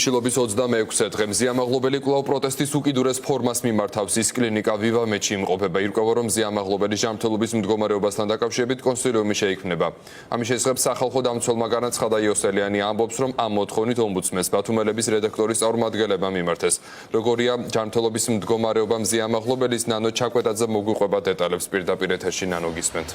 შიმშილობის 26 დღე მზიამაღლობელი კვლავ პროტესტის უკიდურეს ფორმას მიმართავს. ის კლინიკა ვივამეთში იმყოფება. ირკვევა, რომ მზიამაღლობელი ჯანმრთელობის მდგომარეობასთან დაკავშირებით კონსილიუმი შეიქმნება. ამის შესახებ სახალხო დამცველმა განაცხადა იოსელიანი ამბობს, რომ ამ მოთხოვნით ომბუდსმენს ბათუმელების რედაქტორის წარმომადგენლებმა მიმართეს. როგორია ჯანმრთელობის მდგომარეობა მზიამაღლობელის, ნანო ჩაკვეტაძე მოგვიყვება დეტალებს პირდაპირ ეთერში. ნანო, გისმენთ.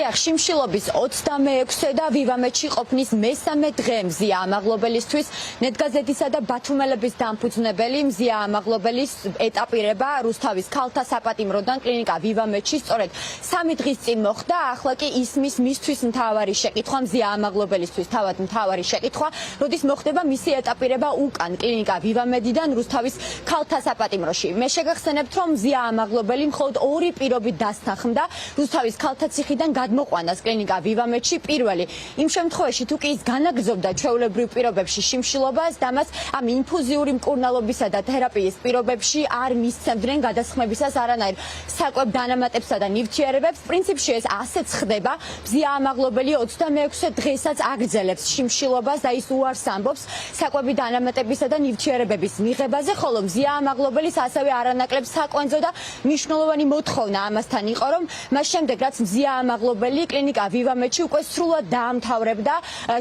შიმშილობის 26 და ვივამეთში ყოფნის მესამე დღე მზიამაღლობელისთვის ნეტგაზეთისა და ბათუმელების დამფუძნებელი მზიამაღლობელის ეტაპირება რუსთავის ქალთა საპატიმროდან კლინიკა ვივამეთში სწორედ 3 დღის წინ მოხდა. ახლა კი ისმის მისთვის მთავარი შეკითხვა მზიამაღლობელისთვის თავად მთავარი შეკითხვა, როდის მოხდება მისი ეტაპირება უკან კლინიკა ვივამედიდან რუსთავის ქალთა საპატიმროში. მე შეგახსენებთ, რომ მზიამაღლობელი მხოლოდ 2 პირობით დასთანხმდა რუსთავის ქალთა ციხიდან მოყვანას კლინიკა ვივამეთში პირველი. იმ შემთხვევაში თუ კი ის განაგრძობდა ჩვეულებრივ პირობებში შიმშილობას და მას ამ ინფუზიური მკურნალობისა და თერაპიის პირობებში არ მისცემდნენ გადასხმებისას არანაირ საკვებ დანამატებსა და ნივთიერებებს. პრინციპში ეს ასეც ხდება. მზიამაღლობელი 26 დღესაც აგრძელებს შიმშილობას და ის უარს ამბობს საკვები დანამატებისა და ნივთიერებების მიღებაზე, ხოლო მზიამაღლობელის ასევე არანაკლებ საკვენძო და მნიშვნელოვანი მოთხოვნა ამასთან იყო, რომ მას შემდეგ რაც მზიამაღლობელი კლინიკა ვივამეთში უკვე სრულად დაამთავრებდა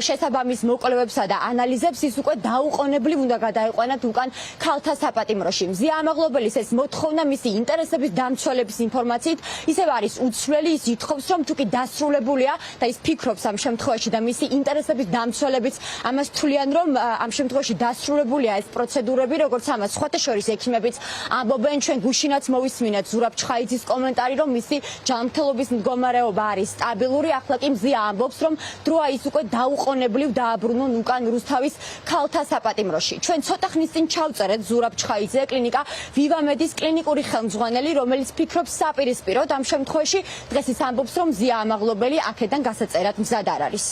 შესაბამის მოკვლევებსა და ანალიზებს, ის უკვე დაუყოვნებლივ უნდა გადაეყვანათ უკან ქალთა საპატიმროში. მზიამაღლობელის ეს მოთხოვნა მისი ინტერესების დამცველების ინფორმაციით ისევ არის უცვლელი. ის ითხოვს, რომ თუ კი დასრულებულია და ის ფიქრობს ამ შემთხვევაში და მისი ინტერესების დამცველებიც ამას თვლიან, რომ ამ შემთხვევაში დასრულებულია ეს პროცედურები, როგორც ამას სხვათა შორის ექიმებიც ამბობენ. ჩვენ გუშინაც მოვისმინეთ ზურაბ ჩხაიძის კომენტარი, რომ მისი ჯანმრთელობის მდგომარეობა არის სტაბილური. ახლა კი მზია ამბობს, რომ დროა ის უკვე დაუყოვნებლივ დააბრუნონ უკან რუსთავის ქალთა საპატიმროში. ჩვენ ცოტა ხნის წინ ჩავწერეთ ზურაბ ჩხაიძე კლინიკა ვივამედის კლინიკური ხელმძღვანელი, რომელიც ფიქრობს საპირისპიროდ ამ შემთხვევაში. დღეს ის ამბობს, რომ მზია ამაღლობელი აქედან გასაწერად მზად არ არის.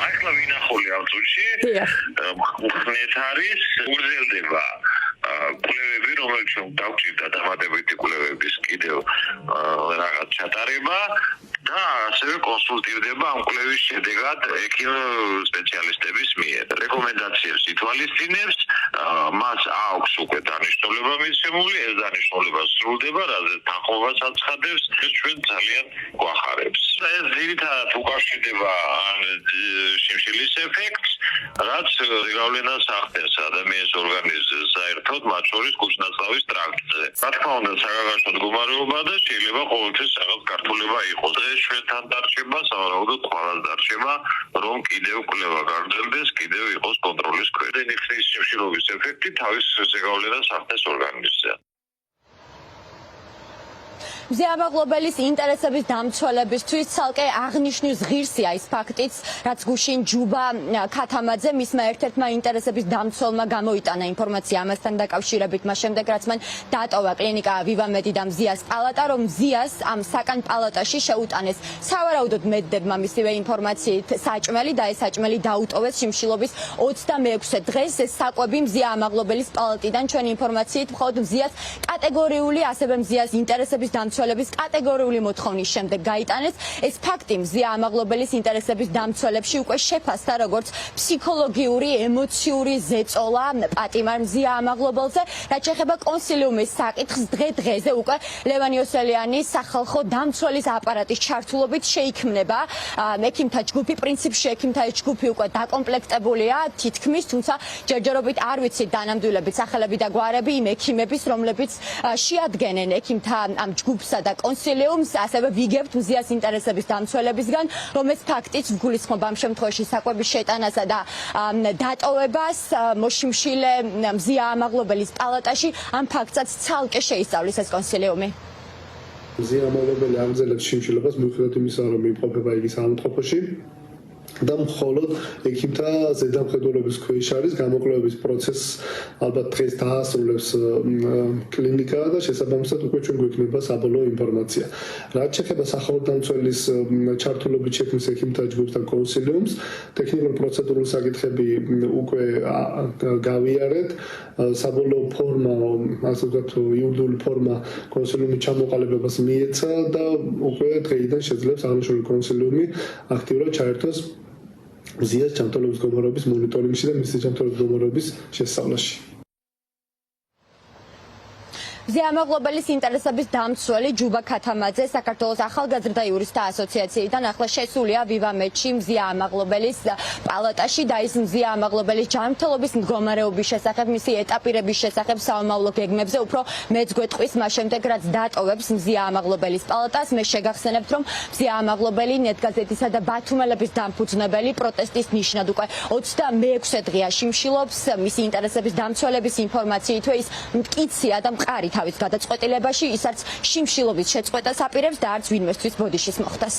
ახლა ვინახული ამ წუთში ხნით არის უგრძელდება კვლევები, რომელიც დავჭირდა დამატებითი კვლევების კიდევ რაღაც ჩატარება და ასევე კონსულტირდება ამ კვლევის შედეგად ექიმ სპეციალისტების მიერ. რეკომენდაციებს ითვალისწინებს, მას აქვს უკვე დანიშნულება მიცემული, ეს დანიშნულება სრულდება, რაზეც თანხმობას აცხადებს, ეს ჩვენ ძალიან გვახარებს. ეს ძირითადად უკავშირდება შიმშილის ეფექტს, რაც ზეგავლენას ახდენს ადამიანის ორგანიზმზე საერთოდ, მათ შორის კუჭ-ნაწლავის ტრაქტზე. რა თქმა უნდა, საგანგაშო მდგომარეობა და შეიძლება ყოველთვის რაღაც გართულება იყოს. დღეს ჩვენთან დარჩება, სავარაუდოდ ყველას დარჩება, რომ კიდევ კვლევა გაგრძელდეს, კიდევ იყოს კონტროლის ქვეშ. ხნის შიმშილობის ეფექტი თავის ზეგავლენას ახდენს ორგანიზმზე. მზიამაღლობელის ინტერესების დამცველებისთვის ცალკე აღნიშნვის ღირსია ის ფაქტიც, რაც გუშინ ჯუბა ქათამაძე მისმა ერთ-ერთმა ინტერესების დამცველმა გამოიტანა ინფორმაცია ამასთან დაკავშირებით, მას შემდეგ რაც მან დატოვა კლინიკა ვივამედი და მზიას პალატა, რომ მზიას ამ საკან პალატაში შეუტანეს სავარაუდოდ მედდებმა მისივე ინფორმაციით საჭმელი და ეს საჭმელი დაუტოვეს შიმშილობის 26 დღეს. ეს საკვები მზიამაღლობელის პალატიდან ჩვენი ინფორმაციით მხოლოდ მზიას კატეგორიული, ასევე მზიას ინტერესების დამცველების კატეგორიული მოთხოვნის შემდეგ გაიტანეს. ეს ფაქტი მზიამაღლობელის ინტერესების დამცველებში უკვე შეფასდა როგორც ფსიქოლოგიური, ემოციური ზეწოლა პატიმარ მზიამაღლობელზე. რაც შეეხება კონსილიუმის საკითხს, დღე-დღეზე უკვე ლევან იოსელიანის სახალხო დამცველის აპარატის ჩართულობით შეიქმნება ექიმთა ჯგუფი. პრინციპში ექიმთა ჯგუფი უკვე დაკომპლექტებულია თითქმის, თუმცა ჯერჯერობით არ ვიცით დანამდვილებით სახელები და გვარები იმ ექიმების, რომლებიც შეადგენენ ექიმთა ამ ჯგუფს და კონსილიუმს, ასევე ვიგებთ მზიას ინტერესების დამცველებისგან, რომ ეს ფაქტიც ვგულისხმობ ამ შემთხვევაში საკვების შეტანასა და დატოვებას მოშიმშილე მზიამაღლობელის პალატაში ამ ფაქტსაც ცალკე შეისწავლის ეს კონსილიუმი. მზიამაღლობელი აგრძელებს შიმშილობას მიუხედავად იმისა, რომ იმყოფება იგი სამართლობაში და მხოლოდ ექიმთა ზედამხედველობის ქვეშ არის. გამოკვლევების პროცესს ალბათ დღეს დაასრულებს კლინიკა და შესაბამისად უკვე ჩვენ გვექნება საბოლოო ინფორმაცია. რაც შეეხება სახალხო დამცველის ჩართულობით შექმნის ექიმთა ჯგუფს და კონსილიუმს, ტექნიკური პროცედურული საკითხები უკვე გავიარეთ. საბოლოო ფორმა, ასე ვთქვათ, იურიდიული ფორმა კონსილიუმის ჩამოყალიბებას მიეცა და უკვე დღეიდან შეძლებს აღნიშნული კონსილიუმი აქტიურად ჩაერთოს მზიას ჯანმრთელობის მდგომარეობის მონიტორინგში და მისი ჯანმრთელობის მდგომარეობის შესწავლაში. ზეამაღლობელის ინტერესების დამცველი ჯუბა ქათამაძე საქართველოს ახალგაზრდა იურისტთა ასოციაციიდან ახლა შესულია ვივამეთში მზეამაღლობელის პალატაში და ის მზეამაღლობელის ჯანმრთელობის მდგომარეობის შესახებ, მისი ეტაპირების შესახებ საომავლო გეგმებზე უფრო მეც გვეტყვის მას შემდეგ, რაც დატოვებს მზეამაღლობელის პალატას. მე შეგახსენებთ, რომ მზეამაღლობელი ნეტგაზეთისა და ბათუმელების დამფუძნებელი პროტესტის ნიშნად უკვე 26 დღეა შიმშილობს. მისი ინტერესების დამცველების ინფორმაციით ის მტკიცია და მყარი თავის გადაწყვეტილებაში, ის არც შიმშილობის შეწყვეტას აპირებს და არც ვინმესთვის ბოდიშის მოხდას.